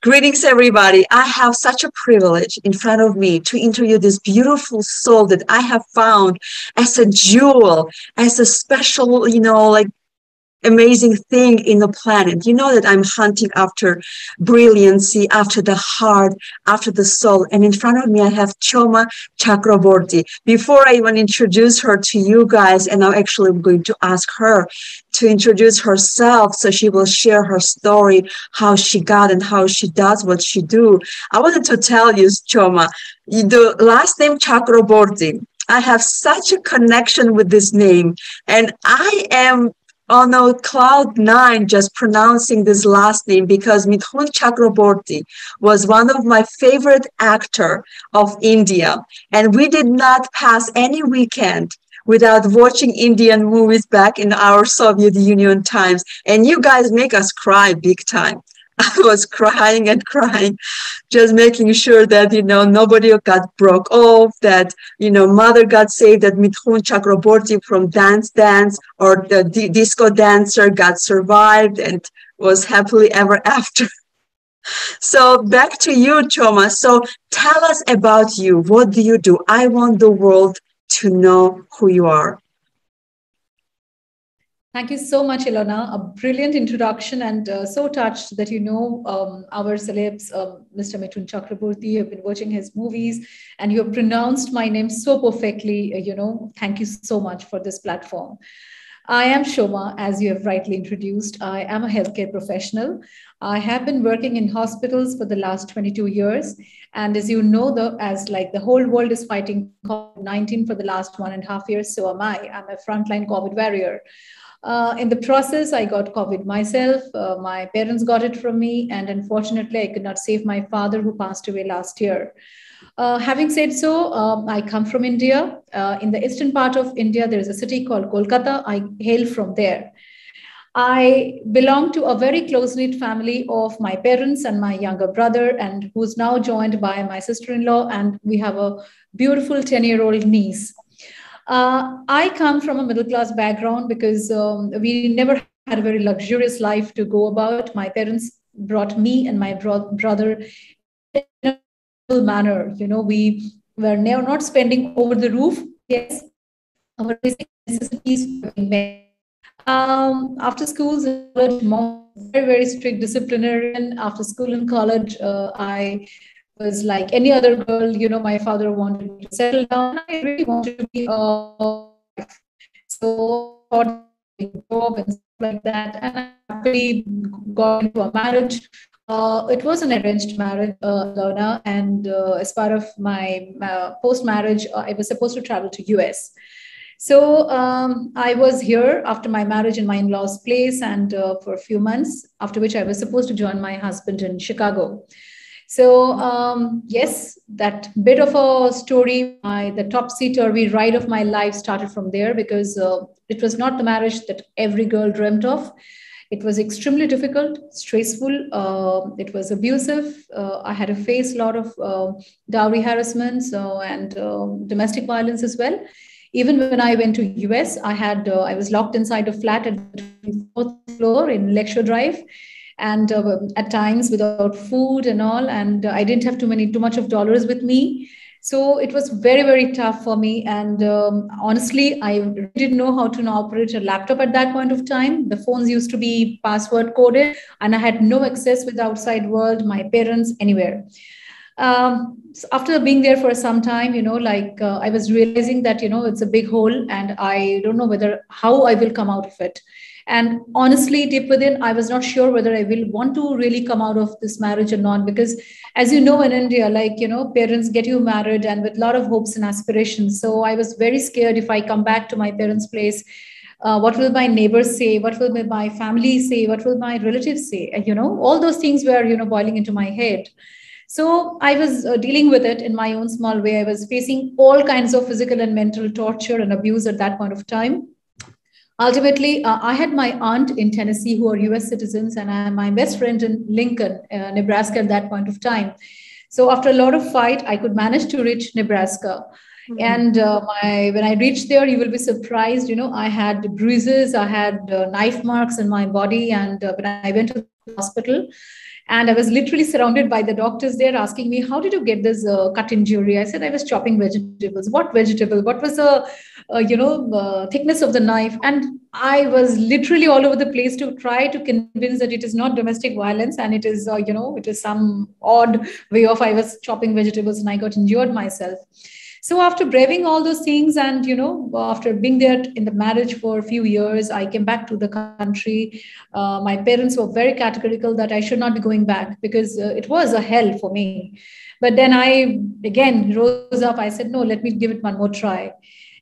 Greetings, everybody. I have such a privilege in front of me to interview this beautiful soul that I have found as a jewel, as a special, like amazing thing in the planet. You know that I'm hunting after brilliancy, after the heart, after the soul. And in front of me, I have Soma Chakraborty. Before I even introduce her to you guys, and I'm actually going to ask her to introduce herself so she will share her story, how she got and how she does what she do. I wanted to tell you, Choma, the last name Chakraborty, I have such a connection with this name, and I am on a cloud nine just pronouncing this last name because Mithun Chakraborty was one of my favorite actor of India, and we did not pass any weekend without watching Indian movies back in our Soviet Union times. And you guys make us cry big time. I was crying and crying, just making sure that, nobody got broke off, that, mother got saved, that Mithun Chakraborty from Dance Dance or the disco dancer got survived and was happily ever after. So back to you, Choma. So tell us about you. What do you do? I want the world to know who you are. Thank you so much, Ilona. A brilliant introduction, and so touched that our celebs, Mr. Mithun Chakraborty. You have been watching his movies, and you have pronounced my name so perfectly. Thank you so much for this platform. I am Soma, as you have rightly introduced. I am a healthcare professional. I have been working in hospitals for the last 22 years. And as you know, the whole world is fighting COVID-19 for the last 1.5 years, so am I. I'm a frontline COVID warrior. In the process, I got COVID myself. My parents got it from me. And unfortunately, I could not save my father, who passed away last year. Having said so, I come from India. In the eastern part of India, there is a city called Kolkata. I hail from there. I belong to a very close-knit family of my parents and my younger brother, and who's now joined by my sister-in-law, and we have a beautiful 10-year-old niece. I come from a middle-class background because we never had a very luxurious life to go about. My parents brought me and my brother in a manner. We were never not spending over the roof. Yes, our basic necessities were being met. After schools and college, mom was very, very strict disciplinarian. After school and college, I was like any other girl, my father wanted to settle down. I really wanted to be a wife. So I got a job and stuff like that. And I happily got into a marriage. It was an arranged marriage, Lona. And as part of my post-marriage, I was supposed to travel to US. So I was here after my marriage in my in-laws' place and for a few months, after which I was supposed to join my husband in Chicago. So yes, that bit of a story, the topsy-turvy ride of my life started from there because it was not the marriage that every girl dreamt of. It was extremely difficult, stressful. It was abusive. I had to face a lot of dowry harassments and domestic violence as well. Even when I went to US, I was locked inside a flat at the 4th floor in Lakeshore Drive, and at times without food and all, and I didn't have too much of dollars with me. So it was very, very tough for me. And honestly, I didn't know how to operate a laptop at that point of time. The phones used to be password coded, and I had no access with the outside world, my parents, anywhere. So after being there for some time, I was realizing that, it's a big hole and I don't know how I will come out of it. And honestly, deep within, I was not sure whether I will want to really come out of this marriage or not, because as you know, in India, parents get you married and with a lot of hopes and aspirations. So I was very scared if I come back to my parents' place, what will my neighbors say? What will my family say? What will my relatives say? All those things were, boiling into my head. So I was dealing with it in my own small way. I was facing all kinds of physical and mental torture and abuse at that point of time. Ultimately, I had my aunt in Tennessee who are US citizens, and my best friend in Lincoln, Nebraska at that point of time. So after a lot of fight, I could manage to reach Nebraska. Mm-hmm. And when I reached there, you will be surprised, I had bruises, I had knife marks in my body. And when I went to the hospital, And I was literally surrounded by the doctors there asking me, how did you get this cut injury? I said, I was chopping vegetables. What vegetable? What was the, thickness of the knife? And I was literally all over the place to try to convince that it is not domestic violence and it is, it is some odd way of I was chopping vegetables and I got injured myself. So after braving all those things and, after being there in the marriage for a few years, I came back to the country. My parents were very categorical that I should not be going back because it was a hell for me. But then I, again, rose up. I said, no, let me give it one more try.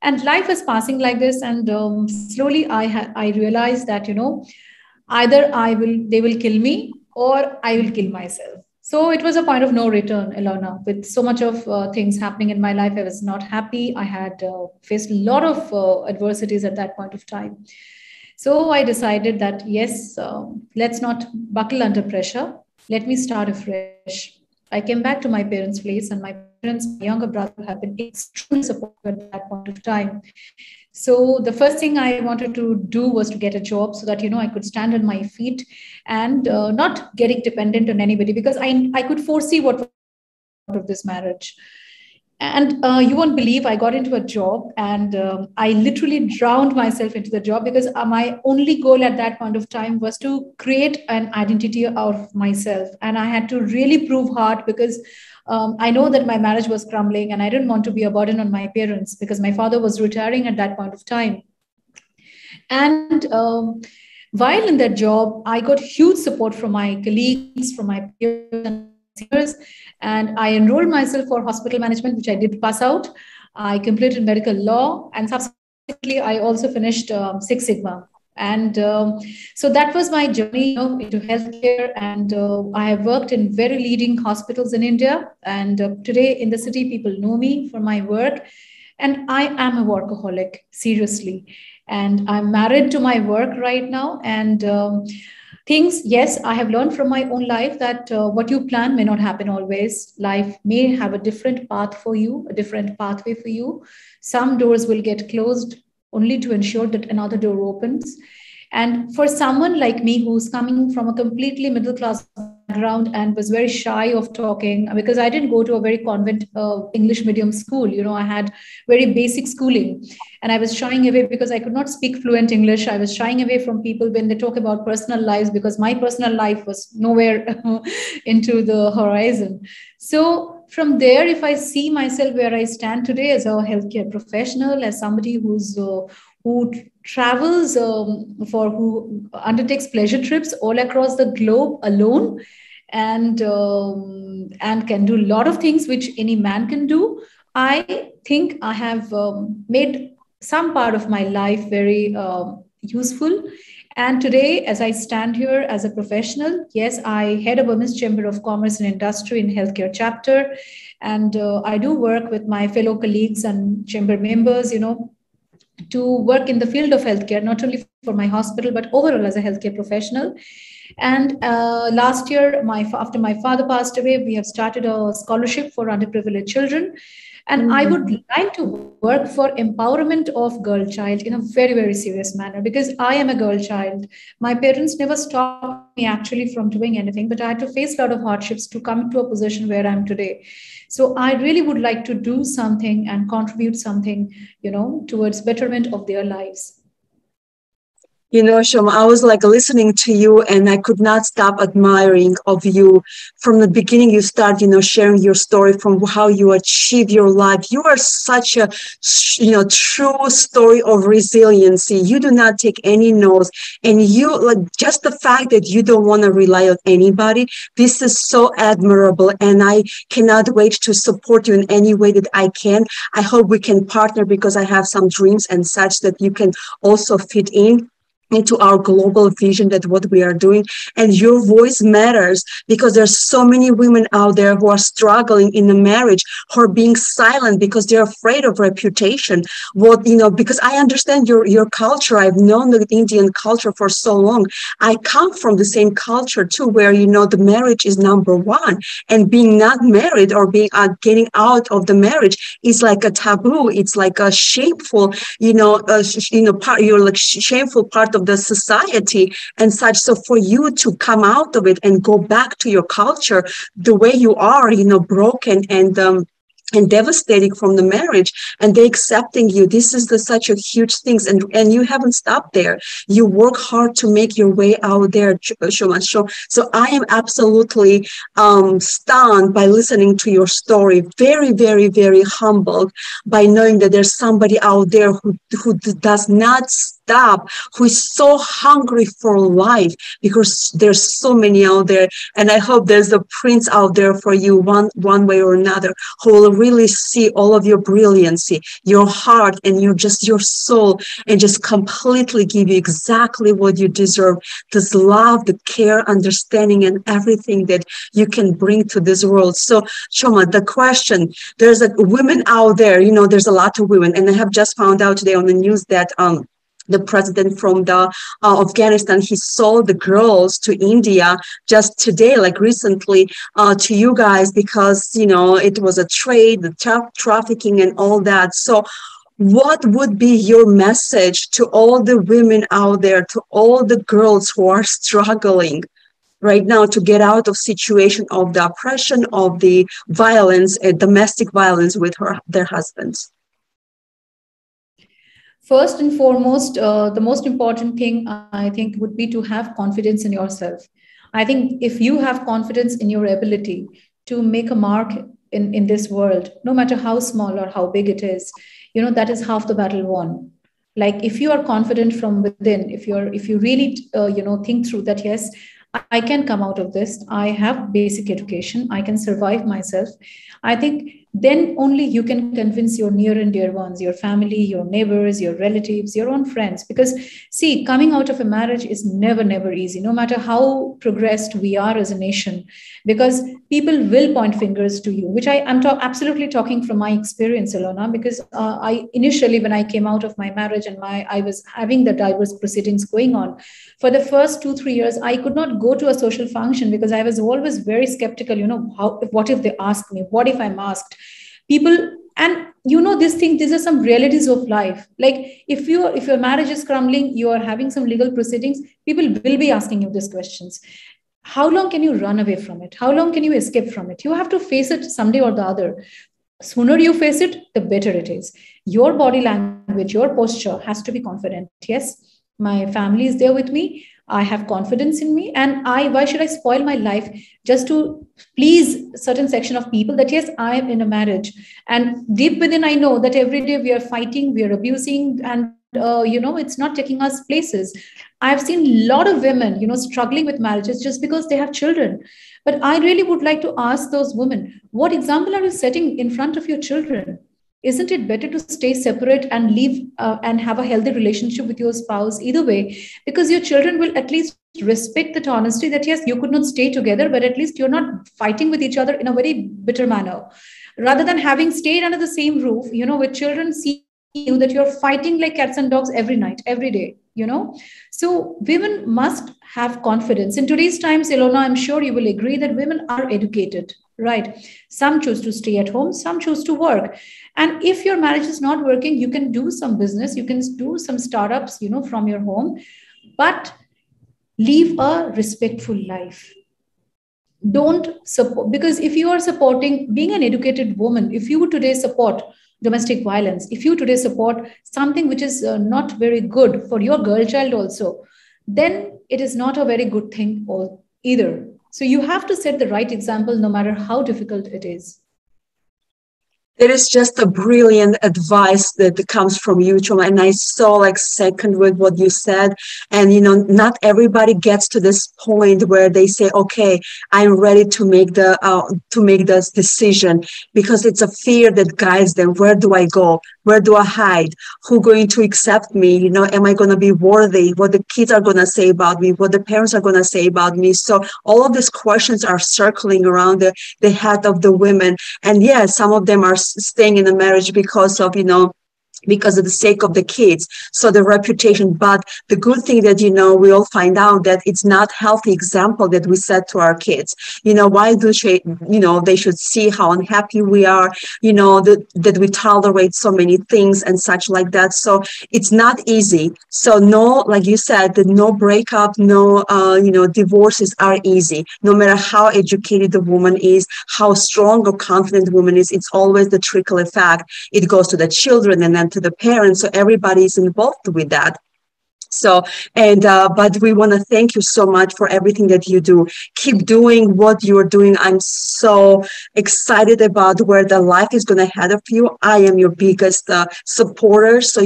And life is passing like this. And slowly I realized that, either they will kill me or I will kill myself. So it was a point of no return, Ilona. With so much of things happening in my life, I was not happy. I had faced a lot of adversities at that point of time. So I decided that, yes, let's not buckle under pressure. Let me start afresh. I came back to my parents' place, and my parents, my younger brother, have been extremely supportive at that point of time. So the first thing I wanted to do was to get a job so that, I could stand on my feet and not getting dependent on anybody, because I could foresee what was out of this marriage. And you won't believe, I got into a job and I literally drowned myself into the job because my only goal at that point of time was to create an identity of myself. And I had to really prove hard because I know that my marriage was crumbling and I didn't want to be a burden on my parents because my father was retiring at that point of time. And while in that job, I got huge support from my colleagues, from my peers and seniors, and I enrolled myself for hospital management, which I did pass out. I completed medical law, and subsequently, I also finished Six Sigma. And so that was my journey into healthcare. And I have worked in very leading hospitals in India. And today in the city, people know me for my work. And I am a workaholic, seriously. And I'm married to my work right now. And yes, I have learned from my own life that what you plan may not happen always. Life may have a different path for you, a different pathway for you. Some doors will get closed only to ensure that another door opens. And for someone like me who's coming from a completely middle class background and was very shy of talking, because I didn't go to a very convent English medium school, I had very basic schooling, and I was shying away because I could not speak fluent English. I was shying away from people when they talk about personal lives because my personal life was nowhere into the horizon. So from there, if I see myself where I stand today as a healthcare professional, as somebody who travels who undertakes pleasure trips all across the globe alone, and can do a lot of things which any man can do, I think I have made some part of my life very useful. And today, as I stand here as a professional, yes, I head a Women's Chamber of Commerce and Industry in Healthcare chapter. And I do work with my fellow colleagues and chamber members, to work in the field of healthcare, not only for my hospital, but overall as a healthcare professional. And last year, after my father passed away, we have started a scholarship for underprivileged children. And I would like to work for empowerment of girl child in a very, very serious manner, because I am a girl child. My parents never stopped me actually from doing anything, but I had to face a lot of hardships to come to a position where I'm today. So I really would like to do something and contribute something, towards betterment of their lives. Shoma, I was like listening to you and I could not stop admiring of you. From the beginning, you start, sharing your story from how you achieve your life. You are such a, true story of resiliency. You do not take any no's, and you just the fact that you don't want to rely on anybody. This is so admirable, and I cannot wait to support you in any way that I can. I hope we can partner because I have some dreams and such that you can also fit into our global vision that what we are doing. And your voice matters because there's so many women out there who are struggling in the marriage, who are being silent because they're afraid of reputation. Because I understand your culture. I've known the Indian culture for so long. I come from the same culture too, where, the marriage is number one, and being not married or being getting out of the marriage is like a taboo. It's like a shameful, part. You're like shameful part of the society and such. So for you to come out of it and go back to your culture the way you are, broken and devastating from the marriage, and they accepting you, this is such a huge thing, and you haven't stopped there. You work hard to make your way out there, Shoma. So I am absolutely stunned by listening to your story, very, very, very humbled by knowing that there's somebody out there who does not stop, who is so hungry for life, because there's so many out there. And I hope there's a prince out there for you, one way or another, who will really see all of your brilliancy, your heart, and your soul, and just completely give you exactly what you deserve. This love, the care, understanding, and everything that you can bring to this world. So, Shoma, the question, there's women out there, there's a lot of women, and I have just found out today on the news that the president from Afghanistan, he sold the girls to India just today, like recently, to you guys, because, it was a trade, the trafficking and all that. So what would be your message to all the women out there, to all the girls who are struggling right now to get out of situation of the oppression, of the violence, domestic violence with their husbands? First and foremost, the most important thing, I think, would be to have confidence in yourself. I think if you have confidence in your ability to make a mark in this world, no matter how small or how big it is, that is half the battle won. Like, if you are confident from within, if you really, think through that, yes, I can come out of this, I have basic education, I can survive myself, I think then only you can convince your near and dear ones, your family, your neighbors, your relatives, your own friends. Because see, coming out of a marriage is never easy, no matter how progressed we are as a nation, because people will point fingers to you, which I'm absolutely talking from my experience, Ilona, because I initially, when I came out of my marriage and I was having the divorce proceedings going on, for the first 2-3 years, I could not go to a social function because I was always very skeptical, what if they ask me, what if I'm asked? People, and these are some realities of life. Like, if your marriage is crumbling, you are having some legal proceedings, people will be asking you these questions. How long can you run away from it? How long can you escape from it? You have to face it someday or the other. Sooner you face it, the better it is. Your body language, your posture has to be confident. Yes, my family is there with me, I have confidence in me, and why should I spoil my life just to please certain section of people? That yes, I am in a marriage, and deep within I know that every day we are fighting, we are abusing, and it's not taking us places. I've seen a lot of women struggling with marriages just because they have children. But I really would like to ask those women, what example are you setting in front of your children? Isn't it better to stay separate and live and have a healthy relationship with your spouse either way? Because your children will at least respect that honesty, that yes, you could not stay together, but at least you're not fighting with each other in a very bitter manner. Rather than having stayed under the same roof, with children see you that you're fighting like cats and dogs every night, every day, So women must have confidence. In today's times, Ilona, I'm sure you will agree that women are educated, right? Some choose to stay at home, some choose to work. And if your marriage is not working, you can do some business, you can do some startups, from your home, but live a respectful life. Don't support, because if you are supporting, being an educated woman, if you would today support domestic violence, if you today support something which is not very good for your girl child also, then it is not a very good thing either. So you have to set the right example no matter how difficult it is. It is just a brilliant advice that comes from you, Choma, and I so second with what you said. And not everybody gets to this point where they say, "Okay, I'm ready to make this decision," because it's a fear that guides them. Where do I go? Where do I hide? Who's going to accept me? Am I going to be worthy? What the kids are going to say about me? What the parents are going to say about me? So all of these questions are circling around the head of the women. And yes, some of them are staying in a marriage because of, because of the sake of the kids, so the reputation. But the good thing that, we all find out that it's not healthy example that we set to our kids. Why do they should see how unhappy we are, that we tolerate so many things and such like that. So it's not easy. So no, like you said, that no breakup, no, divorces are easy. No matter how educated the woman is, how strong or confident the woman is, it's always the trickle effect. It goes to the children and then to the parents. So everybody is involved with that. So, but we want to thank you so much for everything that you do. Keep doing what you're doing. I'm so excited about where the life is going to head of you. I am your biggest supporter, so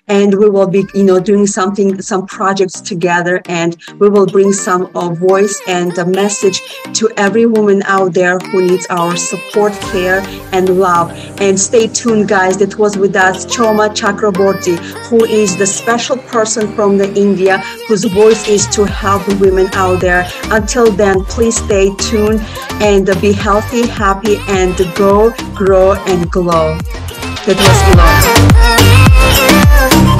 and we will be, doing some projects together, and we will bring some voice and a message to every woman out there who needs our support, care, and love. And stay tuned, guys. That was with us, Soma Chakraborty, who is the special person from the India, whose voice is to help women out there. Until then, please stay tuned and be healthy, happy, and go, grow, and glow. That was Ilona.